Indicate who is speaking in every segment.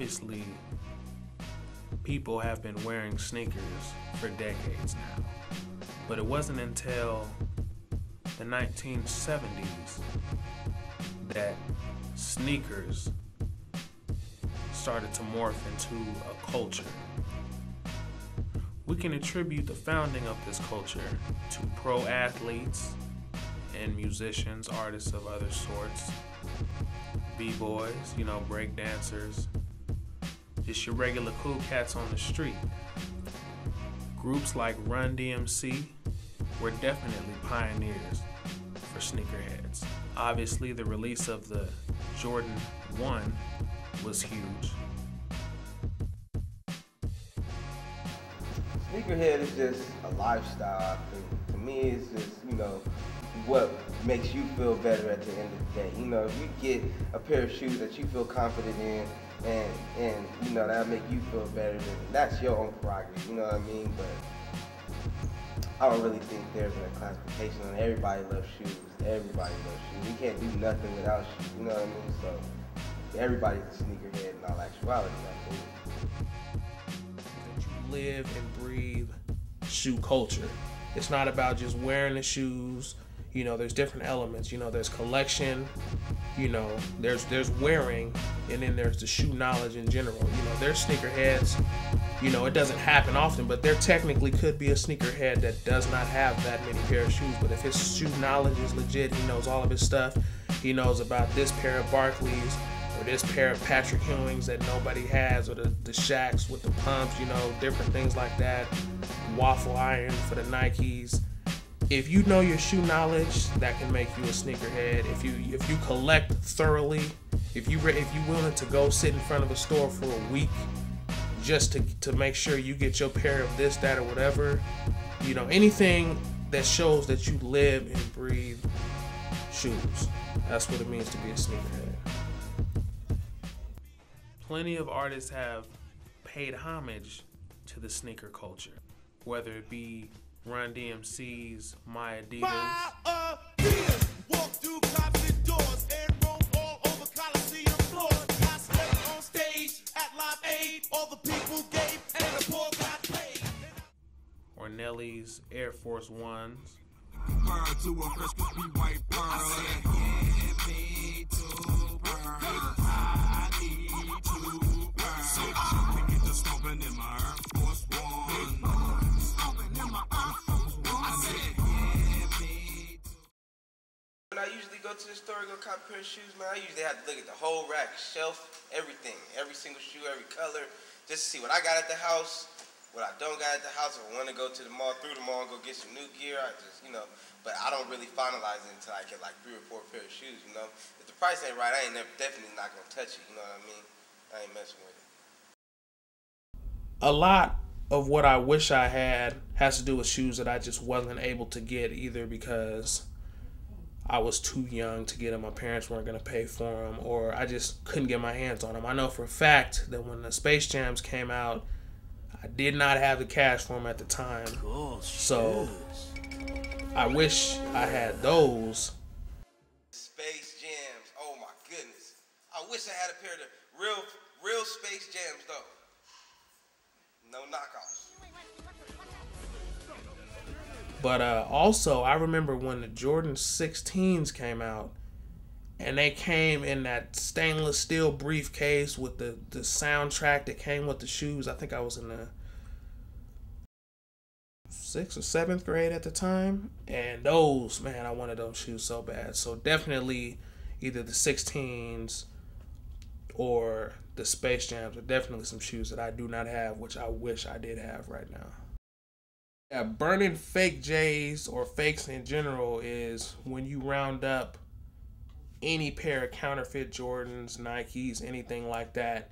Speaker 1: Obviously, people have been wearing sneakers for decades now, but it wasn't until the 1970s that sneakers started to morph into a culture. We can attribute the founding of this culture to pro athletes and musicians, artists of other sorts, b-boys, break dancers, just your regular cool cats on the street. Groups like Run DMC were definitely pioneers for sneakerheads. Obviously, the release of the Jordan 1 was huge.
Speaker 2: Sneakerhead is just a lifestyle. To me, it's just, what makes you feel better at the end of the day. If you get a pair of shoes that you feel confident in and that'll make you feel better, then that's your own prerogative, you know what I mean? But I don't really think there's a classification on everybody loves shoes. Everybody loves shoes. You can't do nothing without shoes, you know what I mean? So everybody's a sneakerhead in all actuality, I think.
Speaker 1: Live and breathe shoe culture. It's not about just wearing the shoes. There's different elements. There's collection, there's wearing, and then there's the shoe knowledge in general. There's sneakerheads, it doesn't happen often, but there technically could be a sneakerhead that does not have that many pair of shoes, but if his shoe knowledge is legit, he knows all of his stuff. He knows about this pair of Barclays, or this pair of Patrick Ewings that nobody has, or the Shaqs with the pumps, different things like that. Waffle iron for the Nikes. If you know your shoe knowledge, that can make you a sneakerhead. If you collect thoroughly, if you're willing to go sit in front of a store for a week just to make sure you get your pair of this, that, or whatever, anything that shows that you live and breathe shoes. That's what it means to be a sneakerhead. Plenty of artists have paid homage to the sneaker culture, whether it be Run DMC's My Adidas,
Speaker 3: walk through cops and doors and roam all over Coliseum floors. I slept on stage at Live Aid, all the people gave and the poor got paid.
Speaker 1: or Nelly's Air Force Ones.
Speaker 3: To a fresh crispy white pearl. I said, yeah, me too, pearl. I need to pearl. So I get the stomping in my Air Force One. Stomping in my Air Force One. I said, yeah, me too.
Speaker 2: When I usually go to the store and go cop a pair of shoes, man, I usually have to look at the whole rack, shelf, everything. Every single shoe, every color, just to see what I got at the house, what I don't got at the house. If I want to go to the mall, through the mall, and go get some new gear, I just, but I don't really finalize it until I get like 3 or 4 pair of shoes, If the price ain't right, I ain't definitely not going to touch it, you know what I mean? I ain't messing with it.
Speaker 1: A lot of what I wish I had has to do with shoes that I just wasn't able to get, either because I was too young to get them, my parents weren't going to pay for them, or I just couldn't get my hands on them. I know for a fact that when the Space Jams came out, I did not have the cash for them at the time.
Speaker 3: Cool.
Speaker 1: So I wish I had those.
Speaker 2: Space Jams, oh my goodness. I wish I had a pair of the real Space Jams though. No knockoffs.
Speaker 1: But also, I remember when the Jordan 16s came out, and they came in that stainless steel briefcase with the soundtrack that came with the shoes. I think I was in the 6th or 7th grade at the time. And those, man, I wanted those shoes so bad. So definitely either the 16s or the Space Jams are definitely some shoes that I do not have, which I wish I did have right now. Yeah, burning fake J's or fakes in general is when you round up any pair of counterfeit Jordans, Nikes, anything like that,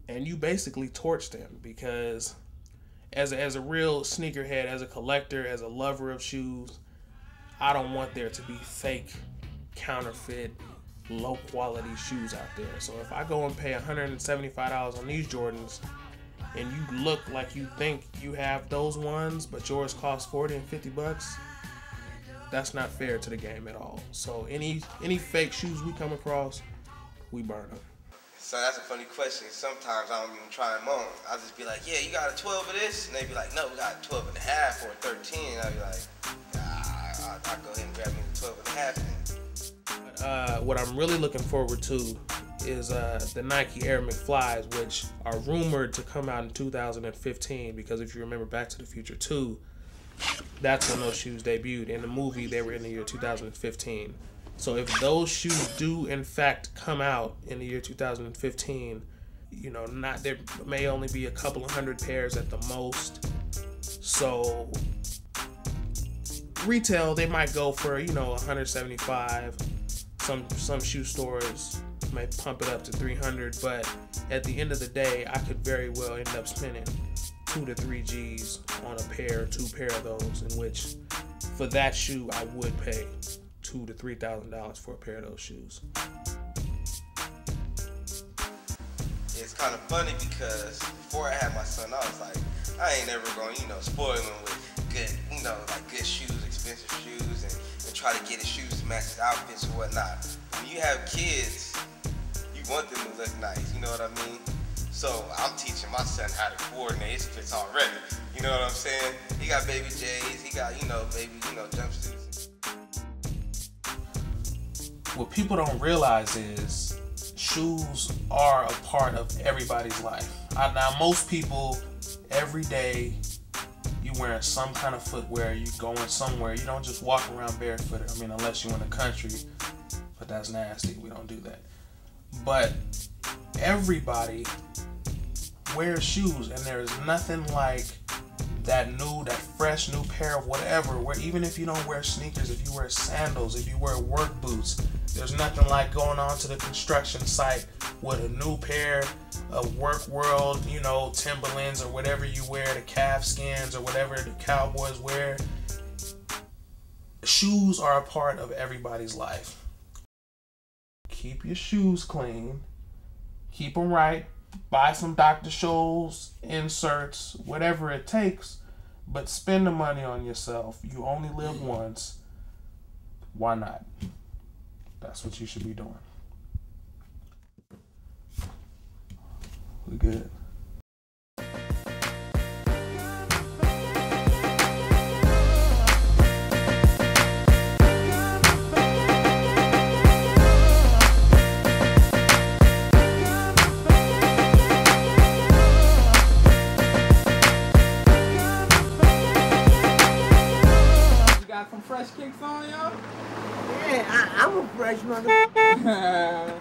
Speaker 1: and you basically torch them, because as a real sneakerhead, as a collector, as a lover of shoes, I don't want there to be fake, counterfeit, low quality shoes out there. So if I go and pay $175 on these Jordans and you look like you think you have those ones, but yours cost $40 and $50, that's not fair to the game at all. So any fake shoes we come across, we burn them.
Speaker 2: So that's a funny question. Sometimes I don't even try them on. I'll just be like, yeah, you got a 12 of this? And they be like, no, we got a 12 and a half or a 13. I'll be like, I'll go ahead and grab me the 12 and a half then.
Speaker 1: What I'm really looking forward to is the Nike Air McFlys, which are rumored to come out in 2015, because if you remember Back to the Future 2, that's when those shoes debuted. In the movie, they were in the year 2015. So if those shoes do in fact come out in the year 2015, you know, there may only be a couple of hundred pairs at the most. So retail, they might go for, you know, 175. Some shoe stores might pump it up to 300, but at the end of the day, I could very well end up spending 2 to 3 G's on a pair, 2 pair of those, in which for that shoe I would pay $2,000 to $3,000 for a pair of those shoes.
Speaker 2: It's kind of funny because before I had my son, I was like, I ain't never going to, you know, spoil him with good, you know, like good shoes, expensive shoes, and try to get his shoes to match his outfits or whatnot. When you have kids, you want them to look nice, you know what I mean? So I'm teaching my son how to coordinate his fits already. You know what I'm saying? He got baby J's, he got, baby, jumpsuits.
Speaker 1: What people don't realize is shoes are a part of everybody's life. Now, most people, every day, you wearing some kind of footwear, you going somewhere. You don't just walk around barefooted. I mean, unless you're in the country, but that's nasty. We don't do that. But everybody wears shoes, and there is nothing like that fresh new pair of whatever, where even if you don't wear sneakers, if you wear sandals, if you wear work boots, there's nothing like going on to the construction site with a new pair of Work World, Timberlands or whatever you wear, the calf skins or whatever the Cowboys wear. Shoes are a part of everybody's life. Keep your shoes clean. Keep them right. Buy some Dr. Scholl's inserts, whatever it takes, but spend the money on yourself. You only live once. Why not? That's what you should be doing. We good.
Speaker 4: Some fresh kicks on, y'all?
Speaker 5: Yeah, I'm a fresh mother.